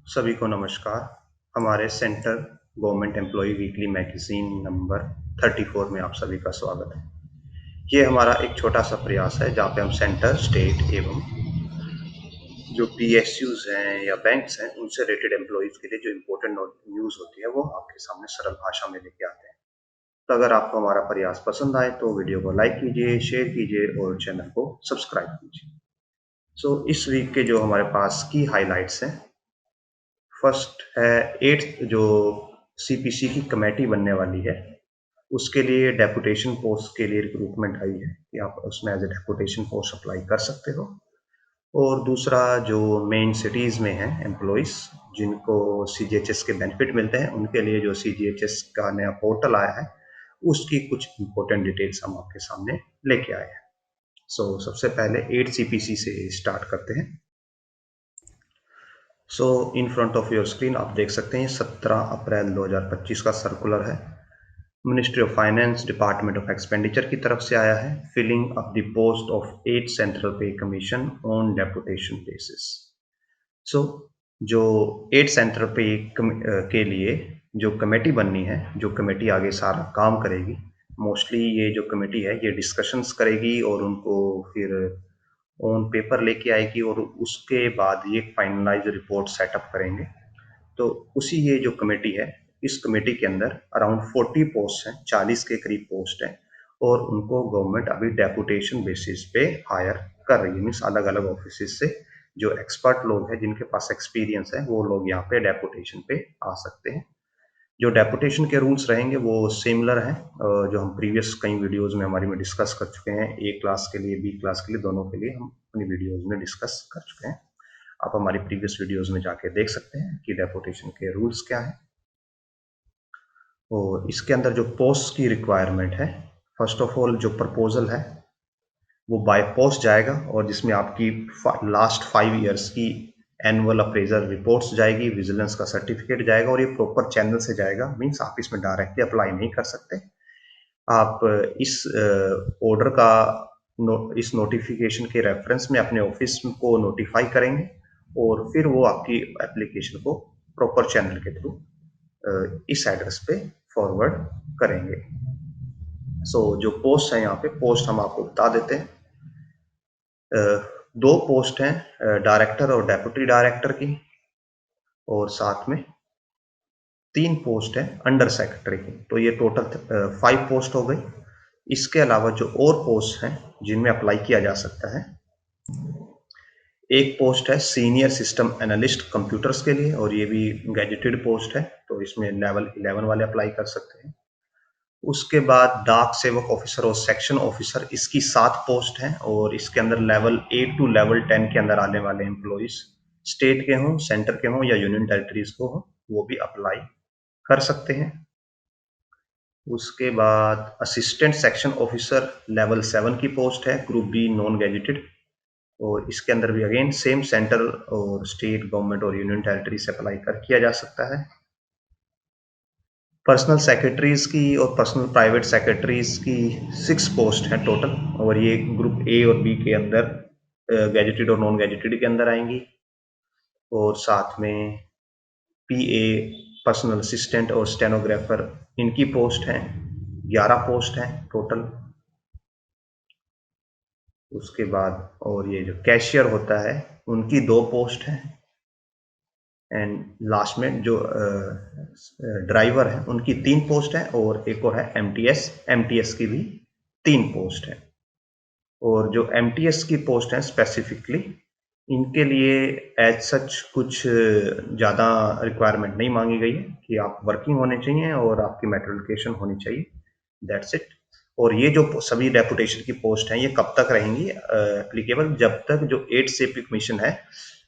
सभी को नमस्कार। हमारे centre government employee weekly magazine number 34 में आप सभी का स्वागत है। ये हमारा एक छोटा सा प्रयास है जहाँ पे हम सेंटर, स्टेट एवं जो पीएसयूज हैं या बैंक्स हैं उनसे रिलेटेड एम्प्लॉयज के लिए जो इम्पोर्टेंट न्यूज़ होती है वो आपके सामने सरल भाषा में लेके आते हैं। तो अगर आपको हमारा प्रयास पसंद आए तो वीडियो को लाइक कीजिए, शेयर कीजिए और चैनल को सब्सक्राइब कीजिए। इस वीक के जो हमारे पास की हाइलाइट्स हैं, फर्स्ट है 8th जो सीपीसी की कमेटी बनने वाली है उसके लिए डेपुटेशन पोस्ट के लिए रिक्रूटमेंट आई है कि आप उसमें as a deputation post apply कर सकते हो। और दूसरा जो मेन सिटीज़ में है एम्प्लॉयज़ जिनको सीजीएचएस के बेनिफिट मिलते हैं उनके लिए जो सीजीएचएस का नया पोर्टल आया है उसकी कुछ इंपॉर्टेंट डिटेल्स हम आपके सामने लेके आए हैं। सबसे पहले 8 सीपीसी से स्टार्ट करते हैं। In front of your screen आप देख सकते हैं 17 अप्रैल 2025 का सर्कुलर है। Ministry of finance, department of expenditure की तरफ से आया है। Filling of the post of 8 central pay commission on deputation basis. जो 8 सेंट्रल पे के लिए जो कमेटी बननी है, जो कमेटी आगे सारा काम करेगी, मोस्टली ये जो कमेटी है ये डिस्कशंस करेगी और उनको फिर ऑन पेपर लेके आएगी और उसके बाद ये फाइनलाइज रिपोर्ट सेटअप करेंगे। तो उसी ये जो कमेटी है, इस कमेटी के अंदर अराउंड 40 पोस्ट हैं, 40 के करीब पोस्ट हैं और उनको गवर्नमेंट अभी डेपुटेशन बेसिस पे हायर कर रही है। मीन्स अलग अलग ऑफिस से जो एक्सपर्ट लोग हैं जिनके पास एक्सपीरियंस है वो लोग यहाँ पे डेपुटेशन पे आ सकते हैं। जो डेपुटेशन के रूल्स रहेंगे वो सिमिलर हैं जो हम प्रीवियस कई वीडियोस में हमारी में डिस्कस कर चुके हैं। ए क्लास के लिए, बी क्लास के लिए, दोनों के लिए हम अपनी वीडियोस में डिस्कस कर चुके हैं। आप हमारी प्रीवियस वीडियोस में जाके देख सकते हैं कि डेपुटेशन के रूल्स क्या है। और इसके अंदर जो पोस्ट की रिक्वायरमेंट है, फर्स्ट ऑफ ऑल जो प्रपोजल है वो बाय पोस्ट जाएगा और जिसमें आपकी लास्ट 5 इयर्स की एनुअल अप्रेजल रिपोर्ट्स जाएगी, विजिलेंस का सर्टिफिकेट जाएगा और ये प्रॉपर चैनल से जाएगा। मीन्स आप इसमें डायरेक्टली अप्लाई नहीं कर सकते। आप इस ऑर्डर का इस नोटिफिकेशन के रेफरेंस में अपने ऑफिस को नोटिफाई करेंगे और फिर वो आपकी एप्लीकेशन को प्रॉपर चैनल के थ्रू इस एड्रेस पे फॉरवर्ड करेंगे। जो पोस्ट है यहाँ पे, पोस्ट हम आपको बता देते हैं। 2 पोस्ट हैं डायरेक्टर और डेप्यूटी डायरेक्टर की और साथ में 3 पोस्ट है अंडर सेक्रेटरी की। तो ये टोटल 5 पोस्ट हो गई। इसके अलावा जो और पोस्ट हैं जिनमें अप्लाई किया जा सकता है, एक पोस्ट है सीनियर सिस्टम एनालिस्ट कंप्यूटर्स के लिए और ये भी गैजेटेड पोस्ट है, तो इसमें लेवल 11 वाले अप्लाई कर सकते हैं। उसके बाद डाक सेवक ऑफिसर और सेक्शन ऑफिसर, इसकी 7 पोस्ट हैं और इसके अंदर लेवल 8 टू लेवल 10 के अंदर आने वाले एम्प्लॉइज स्टेट के हों, सेंटर के हों या यूनियन टेरिटरीज को हों, वो भी अप्लाई कर सकते हैं। उसके बाद असिस्टेंट सेक्शन ऑफिसर लेवल 7 की पोस्ट है, ग्रुप बी, नॉन गैजेटेड, और इसके अंदर भी अगेन सेम सेंट्रल और स्टेट गवर्नमेंट और यूनियन टेरिटरी से अप्लाई किया जा सकता है। पर्सनल सेक्रेटरीज की और पर्सनल प्राइवेट सेक्रेटरीज की 6 पोस्ट हैं टोटल और ये ग्रुप ए और बी के अंदर गैजेटेड और नॉन गैजेटेड के अंदर आएंगी। और साथ में पीए, पर्सनल असिस्टेंट और स्टेनोग्राफर, इनकी पोस्ट हैं 11 पोस्ट हैं टोटल। उसके बाद और ये जो कैशियर होता है उनकी 2 पोस्ट हैं एंड लास्ट में जो ड्राइवर है उनकी 3 पोस्ट है और एक और है एमटीएस की भी 3 पोस्ट है। और जो एमटीएस की पोस्ट है स्पेसिफिकली इनके लिए एज सच कुछ ज़्यादा रिक्वायरमेंट नहीं मांगी गई है कि आप वर्किंग होने चाहिए और आपकी मेट्रिकुलेशन होनी चाहिए, दैट्स इट। और ये जो सभी डेपुटेशन की पोस्ट हैं ये कब तक रहेंगी एप्लीकेबल, जब तक जो 8 सेपी कमीशन है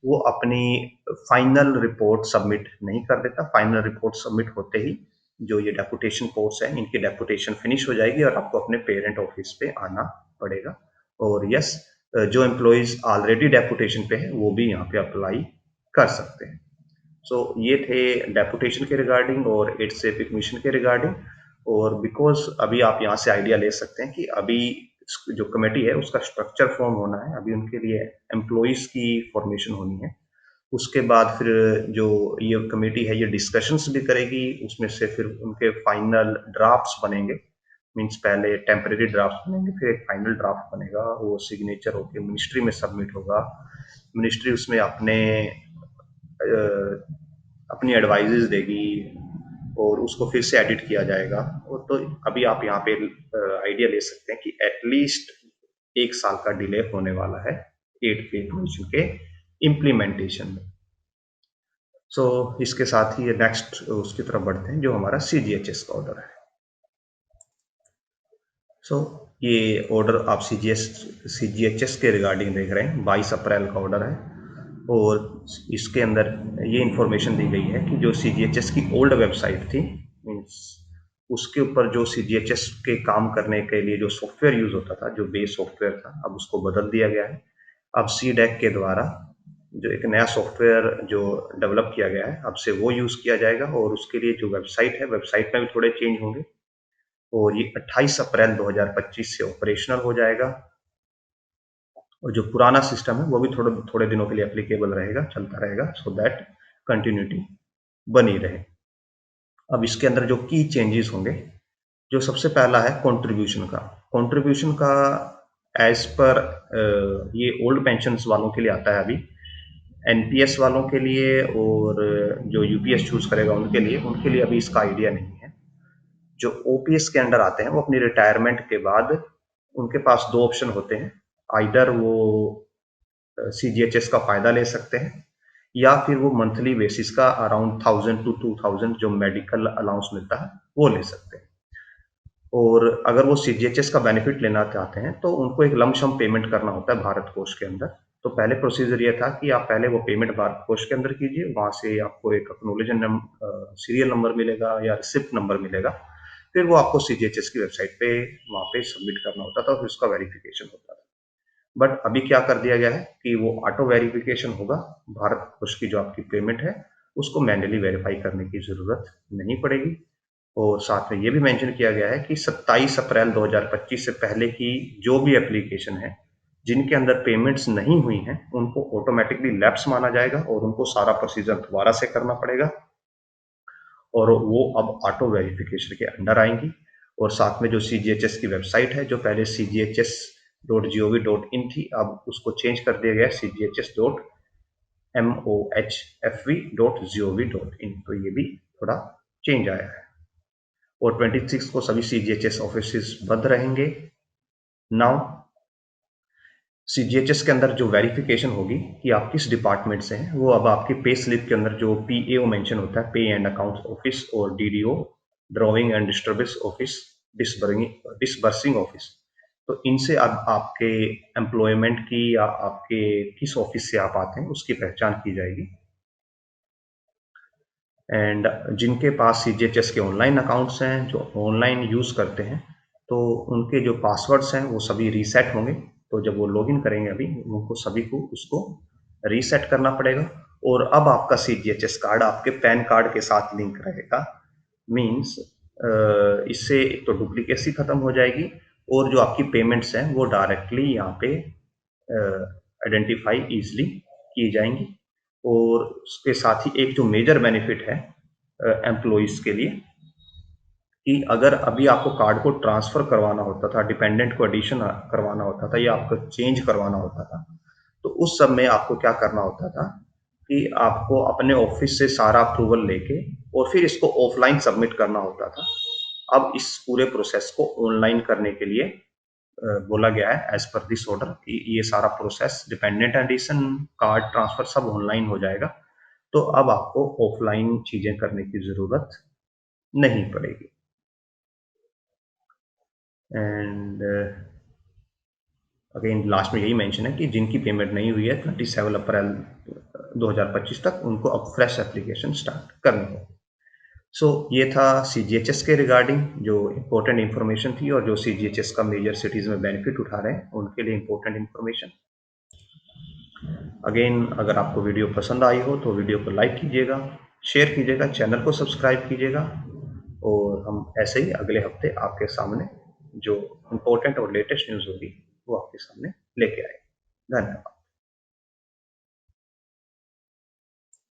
वो अपनी फाइनल रिपोर्ट सबमिट नहीं कर देता। फाइनल रिपोर्ट सबमिट होते ही जो ये डेपुटेशन पोस्ट है इनकी डेपुटेशन फिनिश हो जाएगी और आपको अपने पेरेंट ऑफिस पे आना पड़ेगा। और यस, जो एम्प्लॉयज ऑलरेडी डेपुटेशन पे है वो भी यहाँ पे अप्लाई कर सकते हैं। ये थे डेपुटेशन के रिगार्डिंग और 8 सेपी कमीशन के रिगार्डिंग। और बिकॉज अभी आप यहाँ से आइडिया ले सकते हैं कि अभी जो कमेटी है उसका स्ट्रक्चर फॉर्म होना है, अभी उनके लिए एम्प्लॉयज की फॉर्मेशन होनी है। उसके बाद फिर जो ये कमेटी है ये डिस्कशंस भी करेगी, उसमें से फिर उनके फाइनल ड्राफ्ट्स बनेंगे। मींस पहले टेम्परेरी ड्राफ्ट बनेंगे, फिर एक फाइनल ड्राफ्ट बनेगा, वो सिग्नेचर होकर मिनिस्ट्री में सबमिट होगा। मिनिस्ट्री उसमें अपनी एडवाइजेज देगी और उसको फिर से एडिट किया जाएगा। और तो अभी आप यहाँ पे आइडिया ले सकते हैं कि एटलीस्ट 1 साल का डिले होने वाला है 8 पे कमीशन के इम्प्लीमेंटेशन में। सो इसके साथ ही नेक्स्ट उसकी तरफ बढ़ते हैं जो हमारा CGHS का ऑर्डर है। सो ये ऑर्डर आप CGHS के रिगार्डिंग देख रहे हैं, 22 अप्रैल का ऑर्डर है। और इसके अंदर ये इंफॉर्मेशन दी गई है कि जो CGHS की ओल्ड वेबसाइट थी, मीन्स उसके ऊपर जो CGHS के काम करने के लिए जो सॉफ्टवेयर यूज होता था, जो बेस सॉफ्टवेयर था, अब उसको बदल दिया गया है। अब CDAC के द्वारा जो एक नया सॉफ्टवेयर जो डेवलप किया गया है, अब से वो यूज किया जाएगा। और उसके लिए जो वेबसाइट है, वेबसाइट में भी थोड़े चेंज होंगे और ये 28 अप्रैल 2025 से ऑपरेशनल हो जाएगा। और जो पुराना सिस्टम है वो भी थोड़े दिनों के लिए एप्लीकेबल रहेगा, चलता रहेगा, सो दैट कंटिन्यूटी बनी रहे। अब इसके अंदर जो की चेंजेस होंगे, जो सबसे पहला है कंट्रीब्यूशन का एज पर ये ओल्ड पेंशन वालों के लिए आता है अभी, NPS वालों के लिए और जो UPS चूज करेगा उनके लिए अभी इसका आइडिया नहीं है। जो OPS के अंडर आते हैं वो अपनी रिटायरमेंट के बाद उनके पास 2 ऑप्शन होते हैं, आइदर वो CGHS का फायदा ले सकते हैं या फिर वो मंथली बेसिस का अराउंड 1000 to 2000 जो मेडिकल अलाउंस मिलता है वो ले सकते हैं। और अगर वो CGHS का बेनिफिट लेना चाहते हैं तो उनको एक लमसम पेमेंट करना होता है भारत कोष के अंदर। तो पहले प्रोसीजर ये था कि आप पहले वो पेमेंट भारत कोष के अंदर कीजिए, वहां से आपको एक एक्नॉलेजमेंट सीरियल नंबर मिलेगा या रिसिप्ट नंबर मिलेगा, फिर वो आपको CGHS की वेबसाइट पे वहां पे सबमिट करना होता था, फिर उसका वेरिफिकेशन होता था। बट अभी क्या कर दिया गया है कि वो ऑटो वेरिफिकेशन होगा, भारत कोष की जो आपकी पेमेंट है उसको मैन्युअली वेरीफाई करने की जरूरत नहीं पड़ेगी। और साथ में ये भी मेंशन किया गया है कि 27 अप्रैल 2025 से पहले की जो भी एप्लीकेशन है जिनके अंदर पेमेंट्स नहीं हुई हैं उनको ऑटोमेटिकली लैप्स माना जाएगा और उनको सारा प्रोसीजर दोबारा से करना पड़ेगा और वो अब ऑटो वेरिफिकेशन के अंडर आएंगी। और साथ में जो CGHS की वेबसाइट है, जो पहले cghs.gov.in थी, अब उसको चेंज कर दिया गया cghs.mohfv.gov.in, तो ये भी थोड़ा चेंज आया है। और 26 को सभी CGHS ऑफिस बंद रहेंगे। नाउ CGHS के अंदर जो वेरिफिकेशन होगी कि आप किस डिपार्टमेंट से हैं, वो अब आपकी पे स्लिप के अंदर जो PAO मेंशन होता है, पे एंड अकाउंट्स ऑफिस, और DDO, drawing and disturbance office, disbursing office, तो इनसे अब आपके एम्प्लॉयमेंट की या आपके किस ऑफिस से आप आते हैं उसकी पहचान की जाएगी। एंड जिनके पास CGHS के ऑनलाइन अकाउंट्स हैं, जो ऑनलाइन यूज़ करते हैं, तो उनके जो पासवर्ड्स हैं वो सभी रीसेट होंगे। तो जब वो लॉगिन करेंगे अभी उनको सभी को उसको रीसेट करना पड़ेगा। और अब आपका CGHS कार्ड आपके पैन कार्ड के साथ लिंक रहेगा। मीन्स इससे एक तो डुप्लीकेसी खत्म हो जाएगी और जो आपकी पेमेंट्स हैं वो डायरेक्टली यहाँ पे आइडेंटिफाई ईजिली की जाएंगी। और उसके साथ ही एक जो मेजर बेनिफिट है एम्प्लॉइज के लिए, कि अगर अभी आपको कार्ड को ट्रांसफर करवाना होता था, डिपेंडेंट को एडिशन करवाना होता था या आपको चेंज करवाना होता था, तो उस सब में आपको क्या करना होता था कि आपको अपने ऑफिस से सारा अप्रूवल लेके और फिर इसको ऑफलाइन सबमिट करना होता था। अब इस पूरे प्रोसेस को ऑनलाइन करने के लिए बोला गया है एज पर दिस ऑर्डर कि ये सारा process dependent addition, card transfer सब ऑनलाइन हो जाएगा। तो अब आपको ऑफलाइन चीजें करने की जरूरत नहीं पड़ेगी। एंड अगेन लास्ट में यही मेंशन है कि जिनकी पेमेंट नहीं हुई है 27 अप्रैल 2025 तक, उनको अब फ्रेश एप्लीकेशन स्टार्ट करनी होगी। सो ये था CGHS के रिगार्डिंग जो इम्पोर्टेंट इन्फॉर्मेशन थी, और जो CGHS का मेजर सिटीज में बेनिफिट उठा रहे हैं उनके लिए इम्पोर्टेंट इन्फॉर्मेशन। अगेन अगर आपको वीडियो पसंद आई हो तो वीडियो को लाइक कीजिएगा, शेयर कीजिएगा, चैनल को सब्सक्राइब कीजिएगा, और हम ऐसे ही अगले हफ्ते आपके सामने जो इम्पोर्टेंट और लेटेस्ट न्यूज़ होगी वो आपके सामने लेके आए। धन्यवाद।